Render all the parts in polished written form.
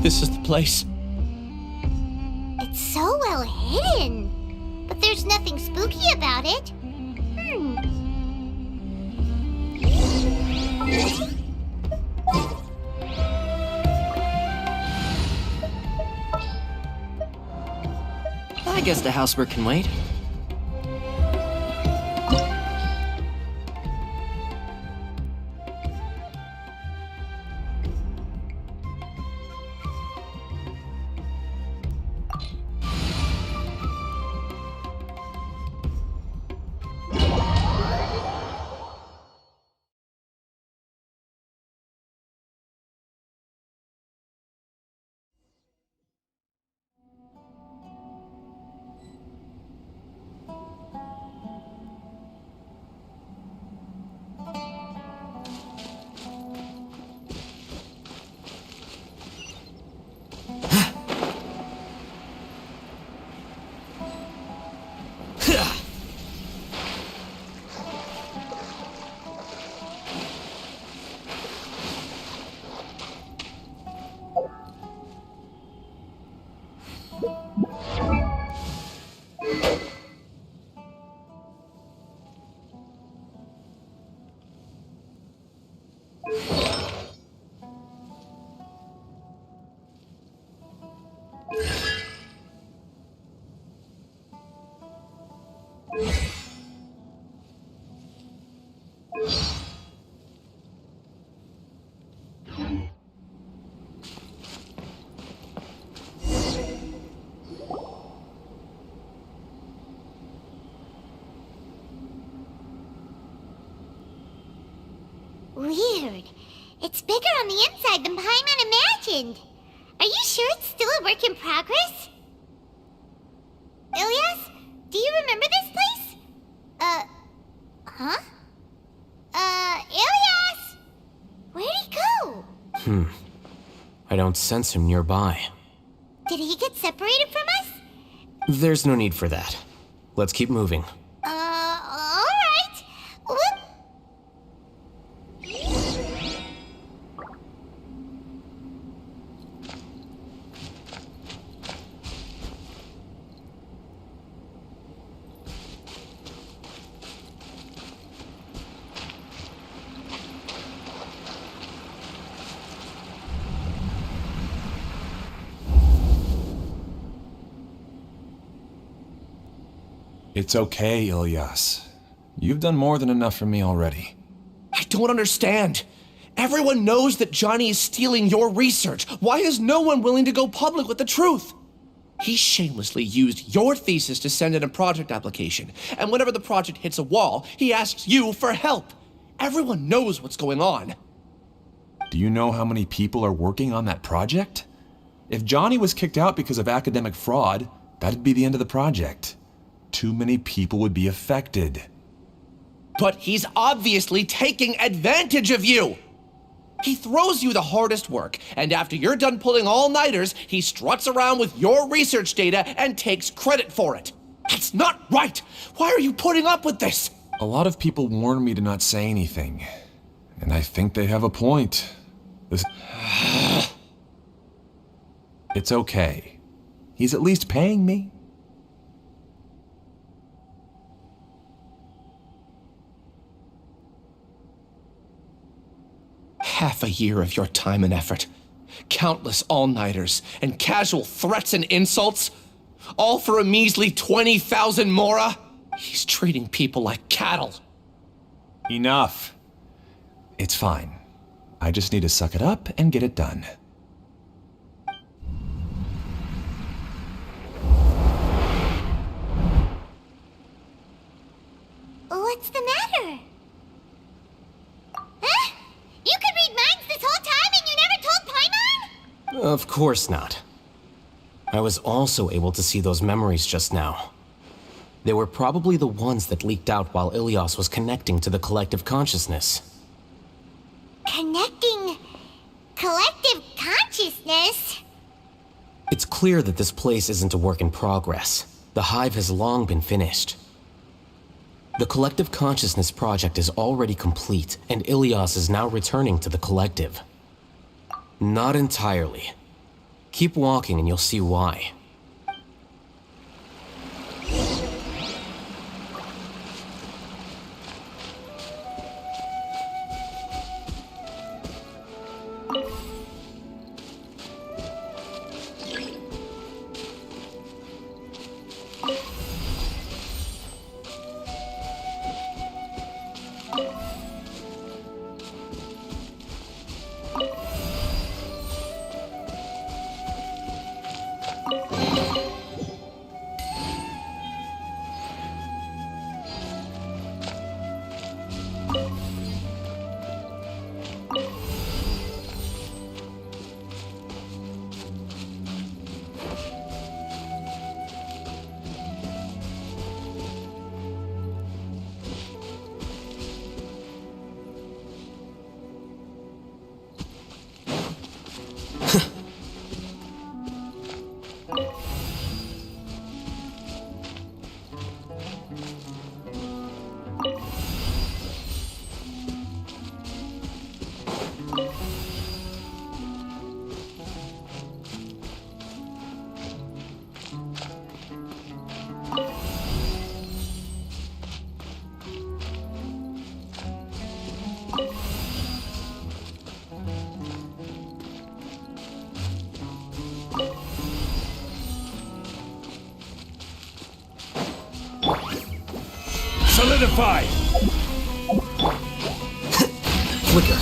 This is the place. It's so well hidden, but there's nothing spooky about it. I guess the housework can wait. Weird. It's bigger on the inside than Paimon imagined. Are you sure it's still a work in progress? Ilyas, do you remember this place? Huh? Ilyas! Where'd he go? I don't sense him nearby. Did he get separated from us? There's no need for that. Let's keep moving. Alright. Whoop. It's okay, Ilyas. You've done more than enough for me already. I don't understand. Everyone knows that Johnny is stealing your research. Why is no one willing to go public with the truth? He shamelessly used your thesis to send in a project application, and whenever the project hits a wall, he asks you for help. Everyone knows what's going on. Do you know how many people are working on that project? If Johnny was kicked out because of academic fraud, that'd be the end of the project. Too many people would be affected. But he's obviously taking advantage of you! He throws you the hardest work, and after you're done pulling all-nighters, he struts around with your research data and takes credit for it. That's not right! Why are you putting up with this? A lot of people warn me to not say anything, and I think they have a point. It's okay. He's at least paying me. Half a year of your time and effort, countless all-nighters, and casual threats and insults, all for a measly 20,000 mora? He's treating people like cattle. Enough. It's fine. I just need to suck it up and get it done. What's the matter? Huh? You could read minds this whole time and you never told Paimon? Of course not. I was also able to see those memories just now. They were probably the ones that leaked out while Ilyas was connecting to the collective consciousness. Connecting collective consciousness? It's clear that this place isn't a work in progress. The hive has long been finished. The Collective Consciousness project is already complete, and Ilyas is now returning to the Collective. Not entirely. Keep walking and you'll see why. Solidify! Flicker.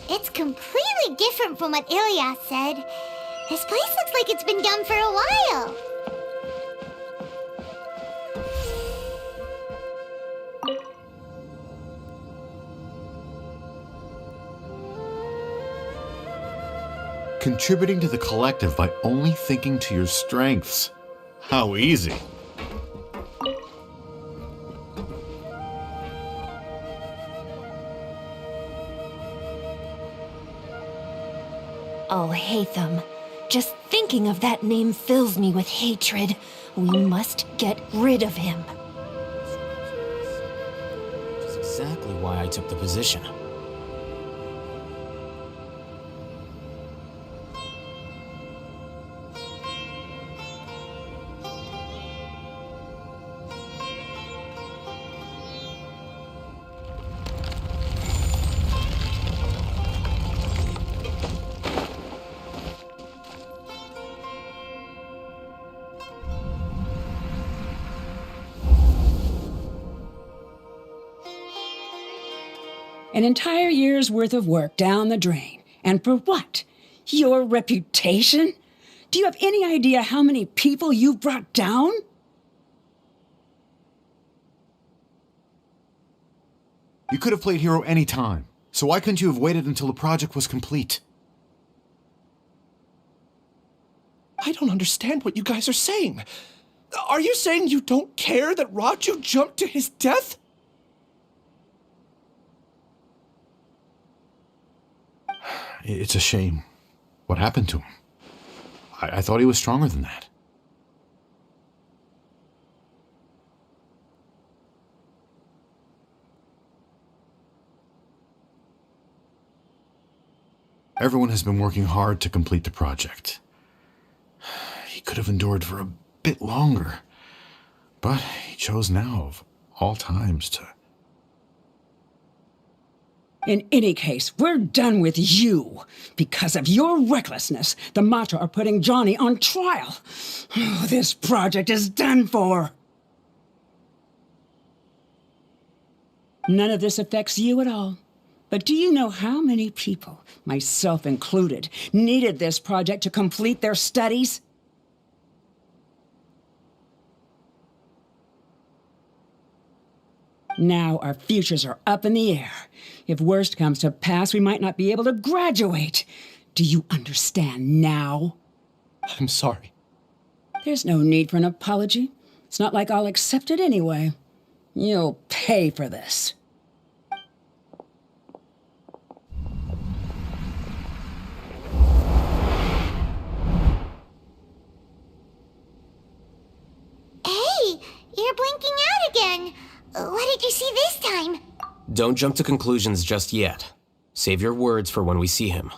It's completely different from what Ilias said. This place looks like it's been done for a while. Contributing to the collective by only thinking to your strengths. How easy. Alhaitham. Just thinking of that name fills me with hatred. We must get rid of him. That's exactly why I took the position. An entire year's worth of work down the drain. And for what? Your reputation? Do you have any idea how many people you've brought down? You could have played hero any time, so why couldn't you have waited until the project was complete? I don't understand what you guys are saying. Are you saying you don't care that Raju jumped to his death? It's a shame. What happened to him? I thought he was stronger than that. Everyone has been working hard to complete the project. He could have endured for a bit longer, but he chose now, of all times, to... In any case, we're done with you. Because of your recklessness, the Mata are putting Johnny on trial. Oh, this project is done for. None of this affects you at all. But do you know how many people, myself included, needed this project to complete their studies? Now our futures are up in the air. If worst comes to pass, we might not be able to graduate. Do you understand now? I'm sorry. There's no need for an apology. It's not like I'll accept it anyway. You'll pay for this. Hey, you're blinking out again. What did you see this time? Don't jump to conclusions just yet. Save your words for when we see him.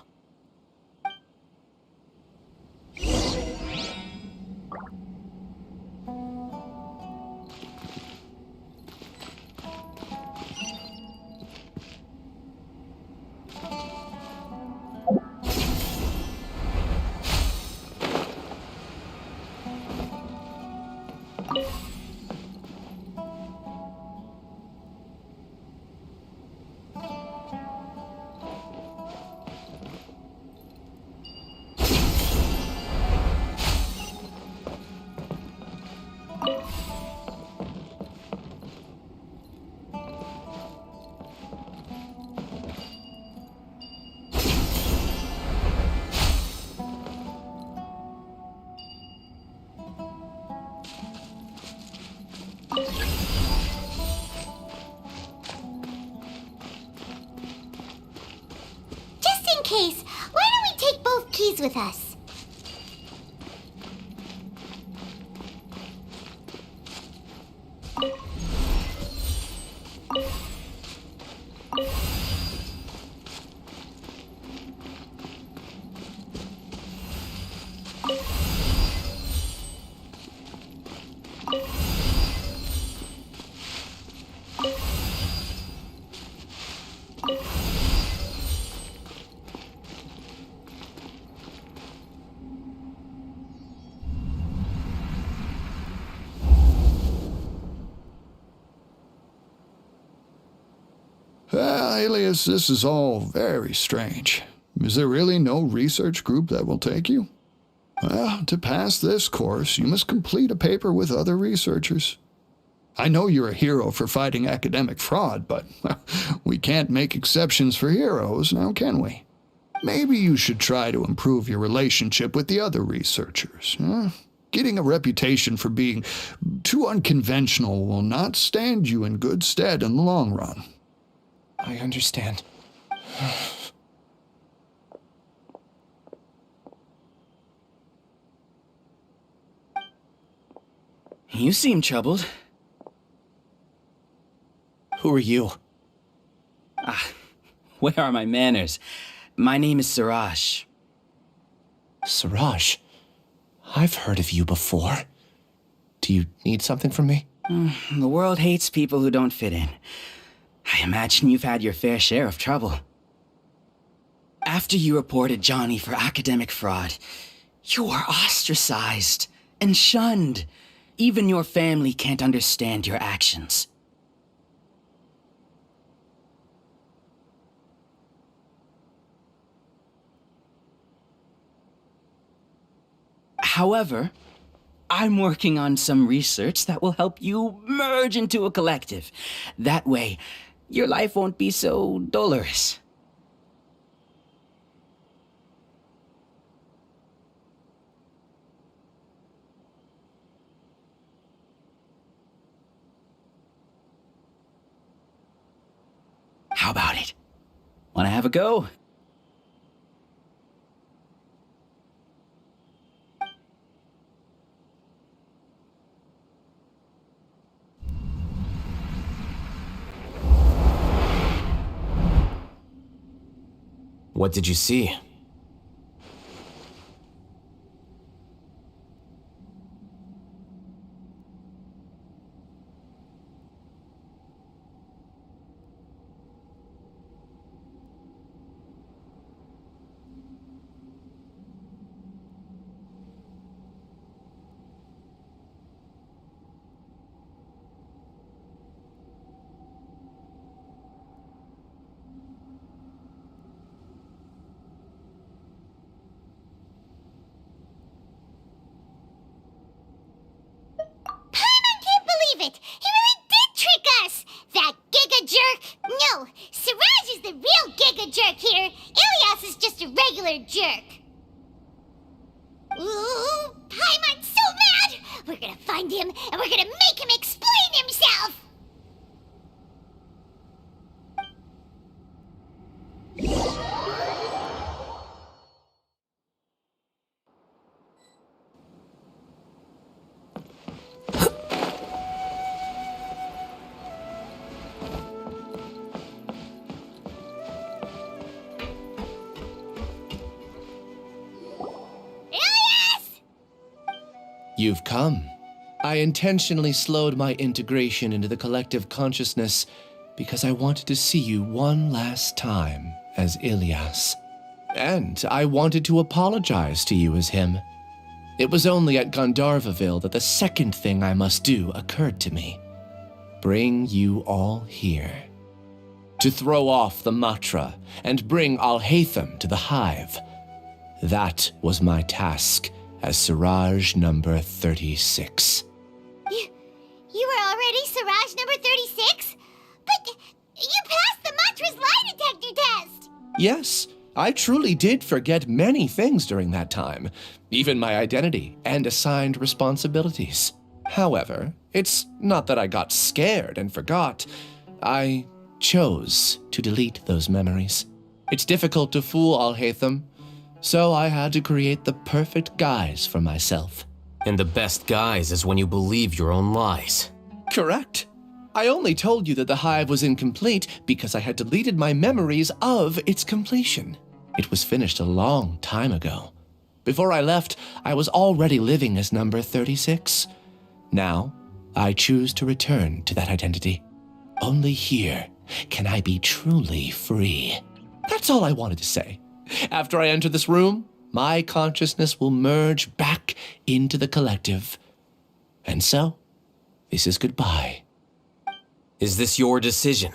Just in case, why don't we take both keys with us? Alias, this is all very strange. Is there really no research group that will take you? Well, to pass this course, you must complete a paper with other researchers. I know you're a hero for fighting academic fraud, but we can't make exceptions for heroes, now can we? Maybe you should try to improve your relationship with the other researchers. Getting a reputation for being too unconventional will not stand you in good stead in the long run. I understand. You seem troubled. Who are you? Where are my manners? My name is Siraj. Siraj. I've heard of you before. Do you need something from me? The world hates people who don't fit in. I imagine you've had your fair share of trouble. After you reported Johnny for academic fraud, you were ostracized and shunned. Even your family can't understand your actions. However, I'm working on some research that will help you merge into a collective. That way, your life won't be so dolorous. How about it? Wanna have a go? What did you see? it! He really did trick us! That Giga Jerk! No, Siraj is the real Giga Jerk here. Ilias is just a regular jerk. Ooh, Paimon's so mad! We're gonna find him, and we're gonna make him explain himself! You've come. I intentionally slowed my integration into the collective consciousness because I wanted to see you one last time as Ilias. And I wanted to apologize to you as him. It was only at Gandharvaville that the second thing I must do occurred to me. Bring you all here. To throw off the Matra and bring Alhaitham to the hive. That was my task as Siraj number 36. You were already Siraj number 36? But you passed the Matra's lie detector test! Yes, I truly did forget many things during that time, even my identity and assigned responsibilities. However, it's not that I got scared and forgot. I chose to delete those memories. It's difficult to fool Alhaitham, so I had to create the perfect guise for myself. And the best guise is when you believe your own lies. Correct. I only told you that the hive was incomplete because I had deleted my memories of its completion. It was finished a long time ago. Before I left, I was already living as number 36. Now, I choose to return to that identity. Only here can I be truly free. That's all I wanted to say. After I enter this room, my consciousness will merge back into the collective. And so, this is goodbye. Is this your decision?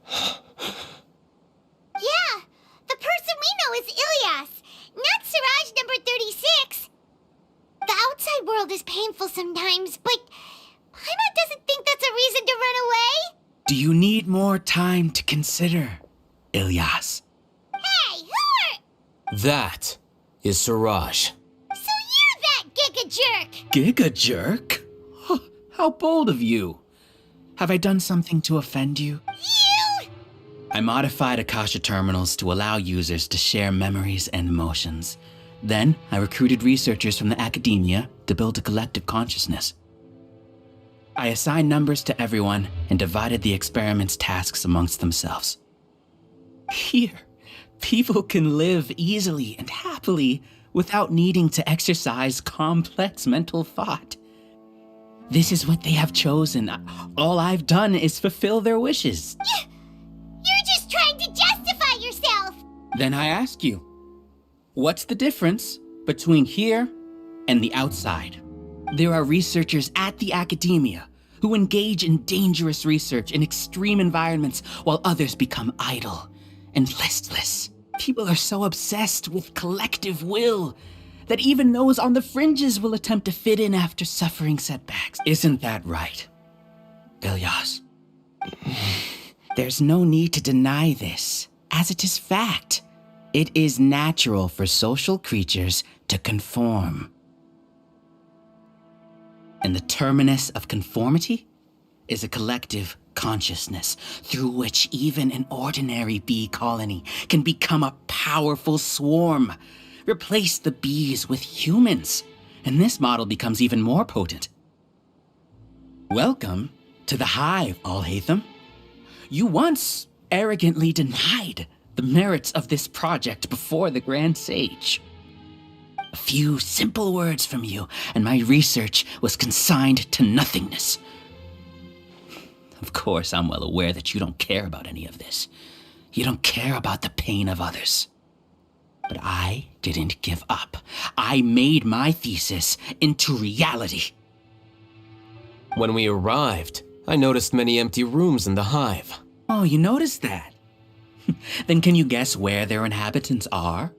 Yeah, the person we know is Ilias, not Siraj number 36. The outside world is painful sometimes, but Paimon doesn't think that's a reason to run away. Do you need more time to consider, Ilias? Hey, who are... That is Siraj. So you're that Giga Jerk! Giga Jerk? Oh, how bold of you. Have I done something to offend you? You! I modified Akasha terminals to allow users to share memories and emotions. Then, I recruited researchers from the academia to build a collective consciousness. I assigned numbers to everyone and divided the experiment's tasks amongst themselves. Here, people can live easily and happily without needing to exercise complex mental thought. This is what they have chosen. All I've done is fulfill their wishes. You're just trying to justify yourself! Then I ask you, what's the difference between here and the outside? There are researchers at the academia who engage in dangerous research in extreme environments while others become idle and listless. People are so obsessed with collective will that even those on the fringes will attempt to fit in after suffering setbacks. Isn't that right, Ilias? There's no need to deny this, as it is fact. It is natural for social creatures to conform. And the terminus of conformity is a collective consciousness through which even an ordinary bee colony can become a powerful swarm. Replace the bees with humans, and this model becomes even more potent. Welcome to the hive, Alhaitham. You once arrogantly denied the merits of this project before the Grand Sage. A few simple words from you, and my research was consigned to nothingness. Of course, I'm well aware that you don't care about any of this. You don't care about the pain of others. But I didn't give up. I made my thesis into reality. When we arrived, I noticed many empty rooms in the hive. Oh, you noticed that? Then can you guess where their inhabitants are?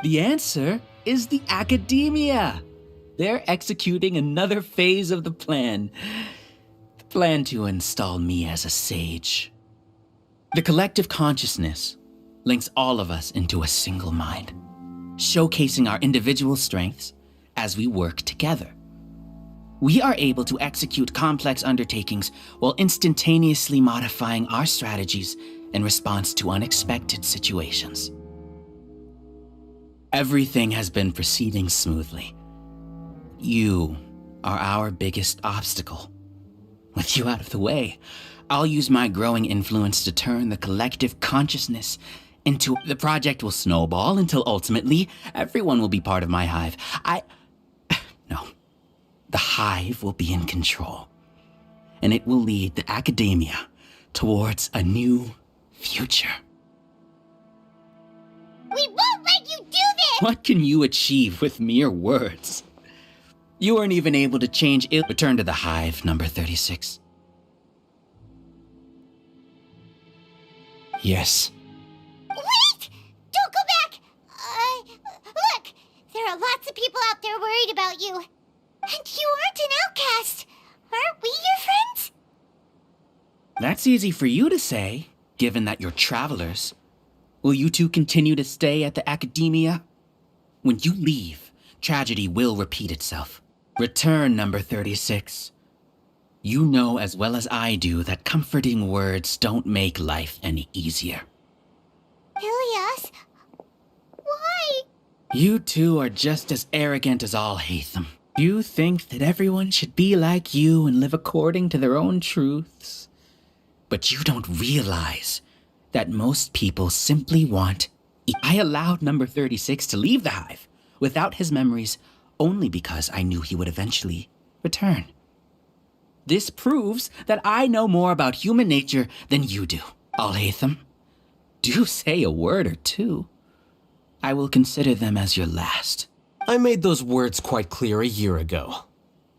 The answer is the academia. They're executing another phase of the plan. The plan to install me as a sage. The collective consciousness links all of us into a single mind, showcasing our individual strengths as we work together. We are able to execute complex undertakings while instantaneously modifying our strategies in response to unexpected situations. Everything has been proceeding smoothly. You are our biggest obstacle. With you out of the way, I'll use my growing influence to turn the collective consciousness into... The project will snowball until ultimately everyone will be part of my hive. No. The hive will be in control. And it will lead the academia towards a new future. We won't let you do this! What can you achieve with mere words? You weren't even able to change it. Return to the hive, number 36. Yes. Wait! Don't go back! Look! There are lots of people out there worried about you. And you aren't an outcast. Aren't we your friends? That's easy for you to say, given that you're travelers. Will you two continue to stay at the academia? When you leave, tragedy will repeat itself. Return, number 36. You know as well as I do that comforting words don't make life any easier. Ilias? Why? You two are just as arrogant as Alhaitham. You think that everyone should be like you and live according to their own truths. But you don't realize that most people simply want... I allowed number 36 to leave the hive without his memories only because I knew he would eventually return. This proves that I know more about human nature than you do. Alhaitham, do say a word or two. I will consider them as your last. I made those words quite clear a year ago.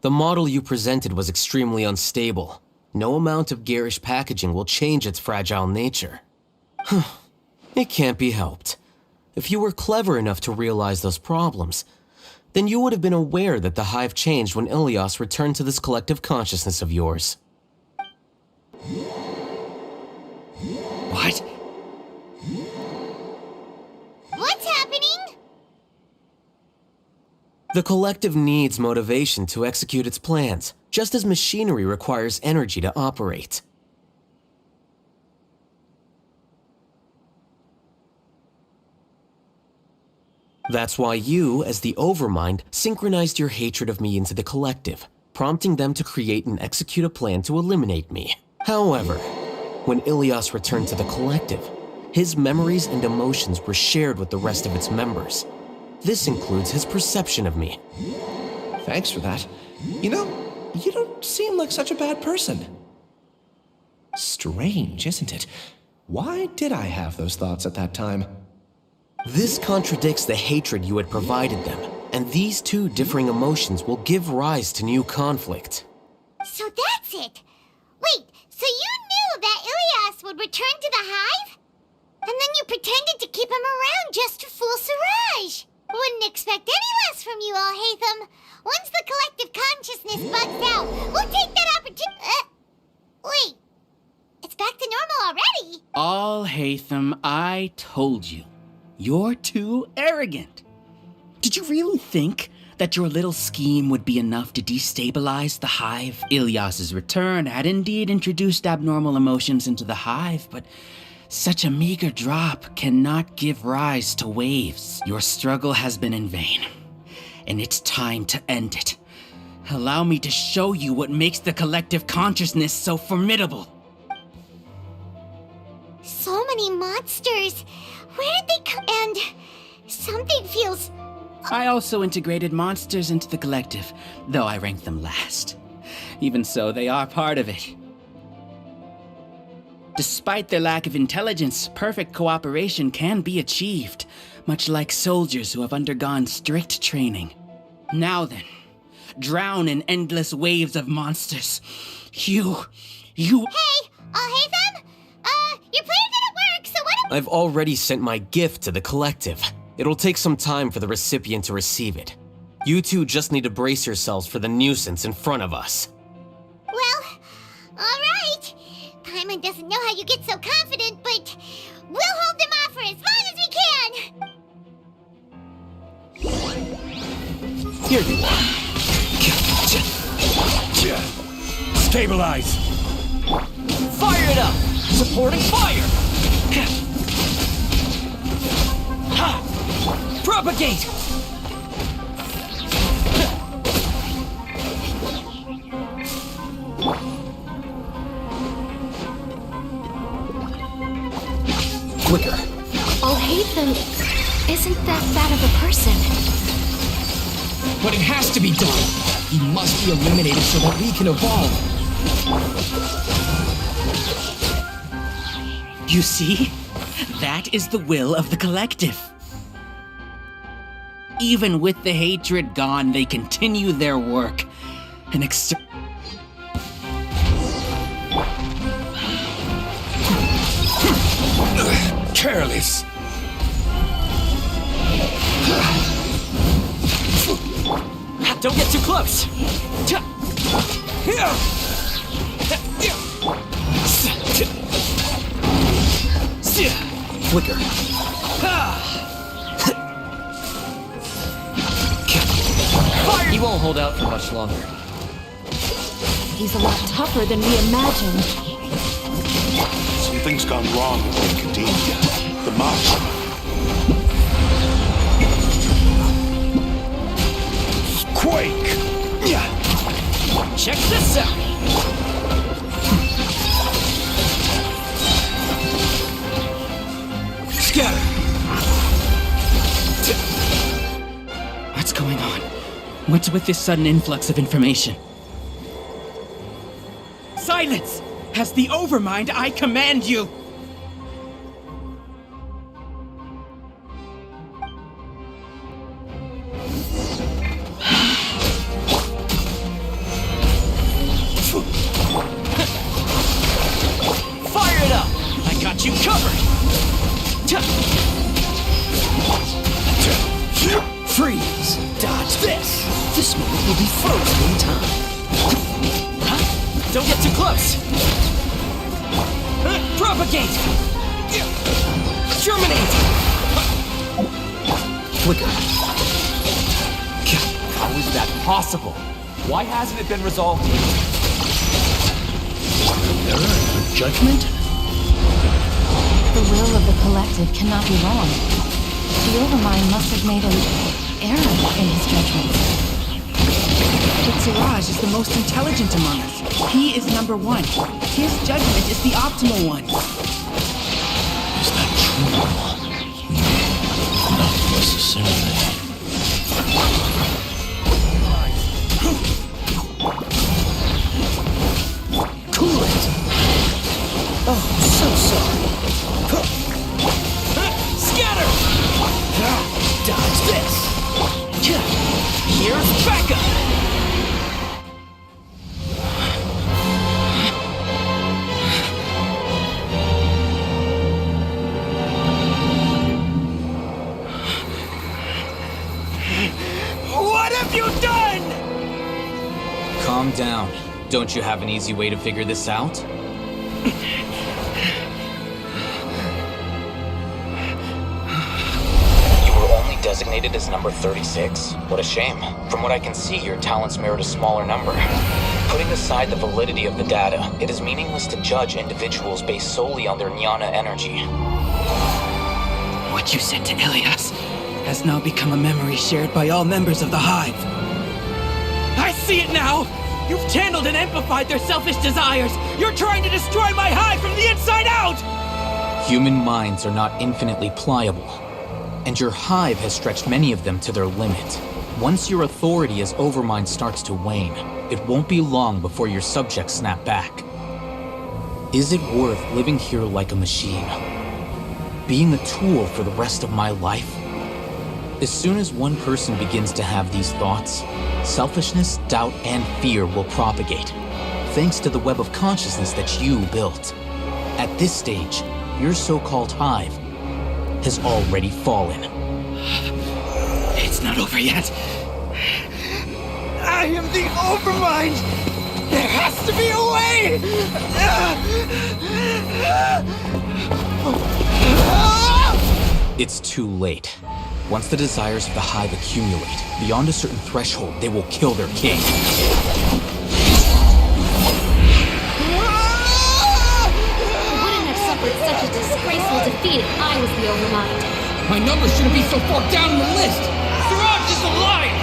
The model you presented was extremely unstable. No amount of garish packaging will change its fragile nature. It can't be helped. If you were clever enough to realize those problems, then you would have been aware that the hive changed when Ilias returned to this collective consciousness of yours. What? What's happening? The collective needs motivation to execute its plans, just as machinery requires energy to operate. That's why you, as the Overmind, synchronized your hatred of me into the collective, prompting them to create and execute a plan to eliminate me. However, when Ilias returned to the collective, his memories and emotions were shared with the rest of its members. This includes his perception of me. Thanks for that. You know, you don't seem like such a bad person. Strange, isn't it? Why did I have those thoughts at that time? This contradicts the hatred you had provided them, and these two differing emotions will give rise to new conflict. So that's it. Wait, so you knew that Ilias would return to the hive? And then you pretended to keep him around just to fool Siraj. Wouldn't expect any less from you, Alhaitham. Once the collective consciousness bugs out, we'll take that opportunity. Wait, it's back to normal already. Alhaitham, I told you. You're too arrogant. Did you really think that your little scheme would be enough to destabilize the hive? Ilias's return had indeed introduced abnormal emotions into the hive, but such a meager drop cannot give rise to waves. Your struggle has been in vain, and it's time to end it. Allow me to show you what makes the collective consciousness so formidable. So many monsters. Where did they come? And something feels... I also integrated monsters into the collective, though I ranked them last. Even so, they are part of it. Despite their lack of intelligence, perfect cooperation can be achieved, much like soldiers who have undergone strict training. Now then, drown in endless waves of monsters. You... Hey, Alhaitham? Your plan didn't work, so what... I've already sent my gift to the collective. It'll take some time for the recipient to receive it. You two just need to brace yourselves for the nuisance in front of us. Well, alright. Paimon doesn't know how you get so confident, but we'll hold them off for as long as we can! Here you are. Stabilize. Fire it up! Supporting fire! Propagate! Flicker. Alhaitham isn't that of a person. But it has to be done. He must be eliminated so that we can evolve. You see? That is the will of the collective. Even with the hatred gone, they continue their work. And Careless. Don't get too close! Flicker. He won't hold out for much longer. He's a lot tougher than we imagined. Something's gone wrong with academia. The mouse. Quake! Check this out! Scatter! What's going on? What's with this sudden influx of information? Silence! As the Overmind, I command you! Fire it up! I got you covered! Freeze! Dodge this! This moment will be frozen in time. Don't get too close! Propagate! Germinate! Flicker. How is that possible? Why hasn't it been resolved yet? Judgment? The will of the collective cannot be wrong. The Overmind must have made an error in his judgment. But Siraj is the most intelligent among us. He is number one. His judgment is the optimal one. Is that true? Not necessarily. Cool it! Oh, so sorry. Scatter! Dodge this! Here's backup! What have you done? Calm down. Don't you have an easy way to figure this out? You were only designated as number 36. What a shame. From what I can see, your talents merit a smaller number. Putting aside the validity of the data, it is meaningless to judge individuals based solely on their jnana energy. What you said to Ilias has now become a memory shared by all members of the Hive. I see it now! You've channeled and amplified their selfish desires! You're trying to destroy my Hive from the inside out! Human minds are not infinitely pliable, and your Hive has stretched many of them to their limit. Once your authority as Overmind starts to wane, it won't be long before your subjects snap back. Is it worth living here like a machine? Being a tool for the rest of my life? As soon as one person begins to have these thoughts, selfishness, doubt, and fear will propagate, thanks to the web of consciousness that you built. At this stage, your so-called Hive has already fallen. It's not over yet. I am the Overmind! There has to be a way! It's too late. Once the desires of the Hive accumulate, beyond a certain threshold, they will kill their king. Wouldn't have suffered such a disgraceful defeat if I was the Overmind. My numbers shouldn't be so far down the list! Siraj is alive!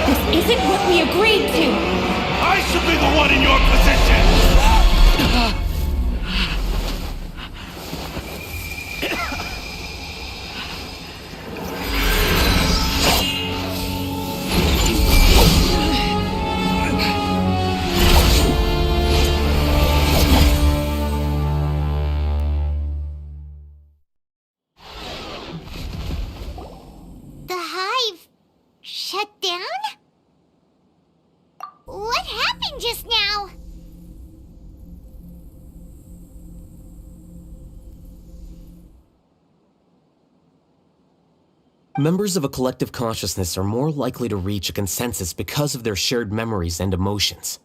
This isn't what we agreed to! I should be the one in your position! The Hive shut down? What happened just now? Members of a collective consciousness are more likely to reach a consensus because of their shared memories and emotions.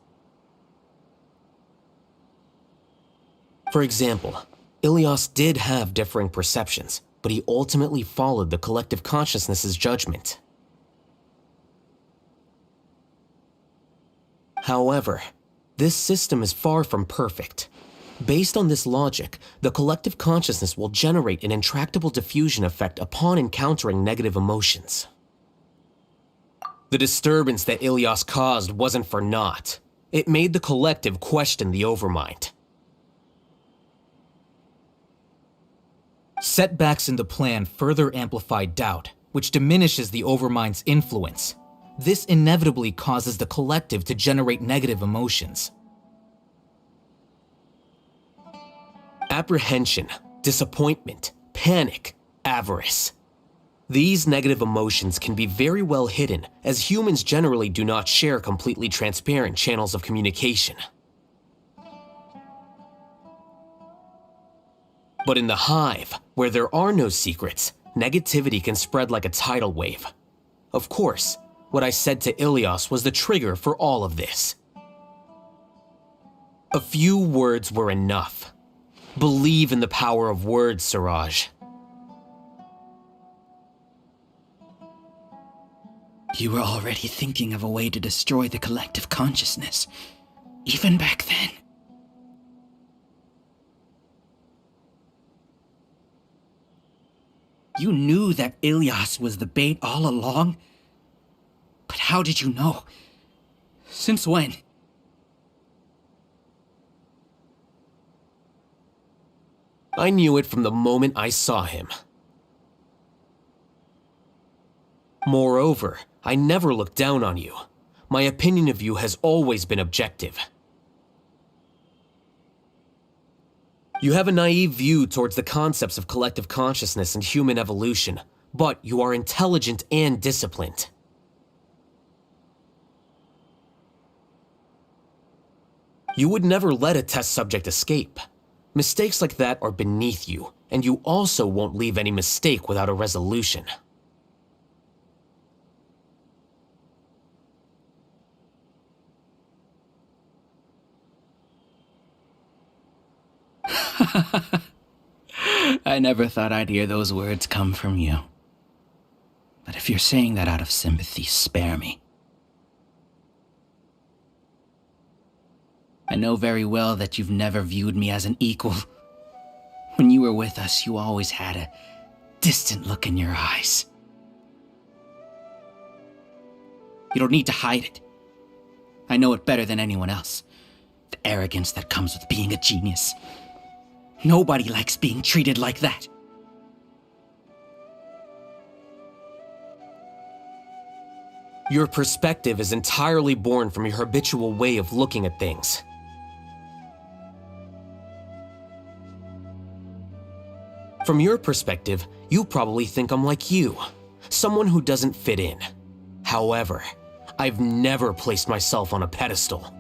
For example, Ilias did have differing perceptions, but he ultimately followed the collective consciousness's judgment. However, this system is far from perfect. Based on this logic, the collective consciousness will generate an intractable diffusion effect upon encountering negative emotions. The disturbance that Ilias caused wasn't for naught. It made the collective question the Overmind. Setbacks in the plan further amplify doubt, which diminishes the Overmind's influence. This inevitably causes the collective to generate negative emotions. Apprehension, disappointment, panic, avarice. These negative emotions can be very well hidden, as humans generally do not share completely transparent channels of communication. But in the Hive, where there are no secrets, negativity can spread like a tidal wave. Of course, what I said to Ilias was the trigger for all of this. A few words were enough. Believe in the power of words, Siraj. You were already thinking of a way to destroy the collective consciousness, even back then. You knew that Ilias was the bait all along? But how did you know? Since when? I knew it from the moment I saw him. Moreover, I never looked down on you. My opinion of you has always been objective. You have a naive view towards the concepts of collective consciousness and human evolution, but you are intelligent and disciplined. You would never let a test subject escape. Mistakes like that are beneath you, and you also won't leave any mistake without a resolution. I never thought I'd hear those words come from you. But if you're saying that out of sympathy, spare me. I know very well that you've never viewed me as an equal. When you were with us, you always had a distant look in your eyes. You don't need to hide it. I know it better than anyone else. The arrogance that comes with being a genius. Nobody likes being treated like that. Your perspective is entirely born from your habitual way of looking at things. From your perspective, you probably think I'm like you, someone who doesn't fit in. However, I've never placed myself on a pedestal.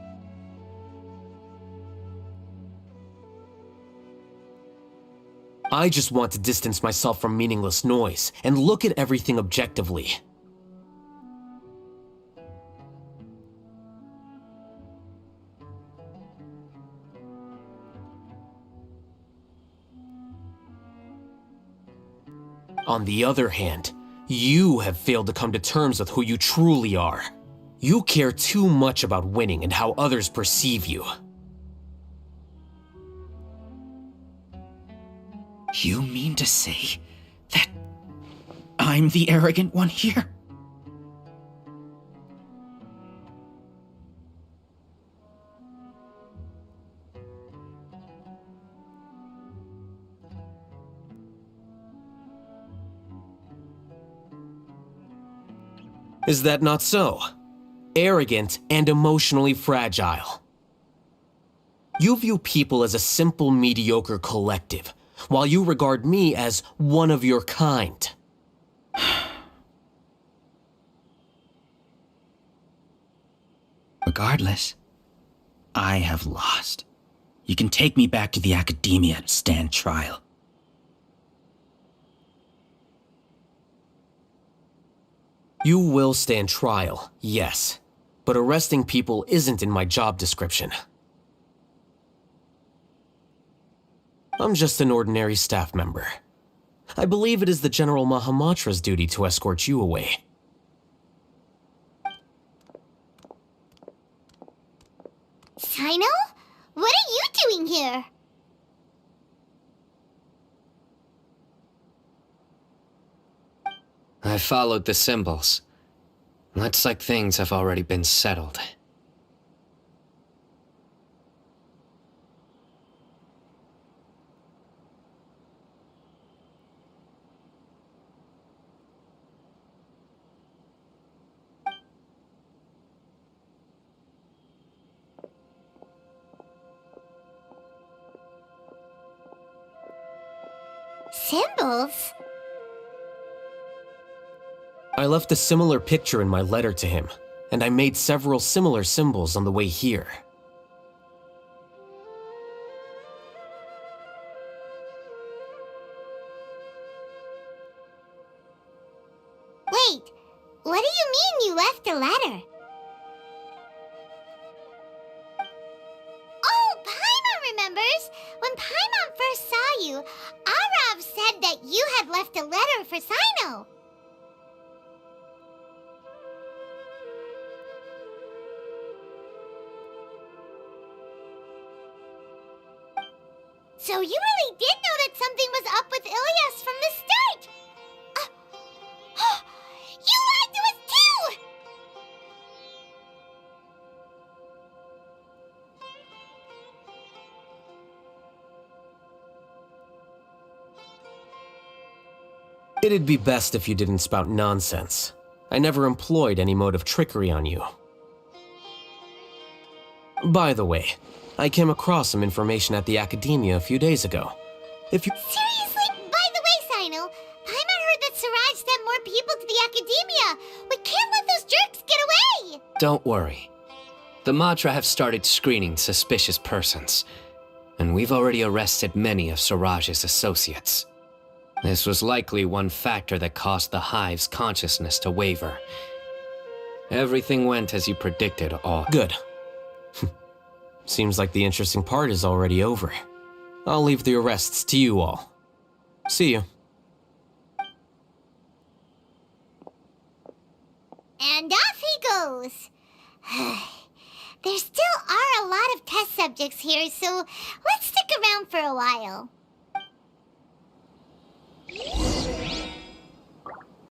I just want to distance myself from meaningless noise and look at everything objectively. On the other hand, you have failed to come to terms with who you truly are. You care too much about winning and how others perceive you. You mean to say that I'm the arrogant one here? Is that not so? Arrogant and emotionally fragile. You view people as a simple, mediocre collective, while you regard me as one of your kind. Regardless, I have lost. You can take me back to the academia to stand trial. You will stand trial, yes, but arresting people isn't in my job description. I'm just an ordinary staff member. I believe it is the General Mahamatra's duty to escort you away. Sino? What are you doing here? I followed the symbols. Looks like things have already been settled. Symbols? I left a similar picture in my letter to him, and I made several similar symbols on the way here. Wait, what do you mean you left a letter? Oh, Paimon remembers! When Paimon first saw you, Arav said that you had left a letter for Sino. So you really did know that something was up with Ilias from the start! You lied to us too! It'd be best if you didn't spout nonsense. I never employed any mode of trickery on you. By the way, I came across some information at the Academia a few days ago. If you— Seriously? By the way, Sino, Paimon heard that Siraj sent more people to the Academia. We can't let those jerks get away! Don't worry. The Matra have started screening suspicious persons, and we've already arrested many of Siraj's associates. This was likely one factor that caused the Hive's consciousness to waver. Everything went as you predicted all. Good. Seems like the interesting part is already over. I'll leave the arrests to you all. See you. And off he goes. There still are a lot of test subjects here, so let's stick around for a while.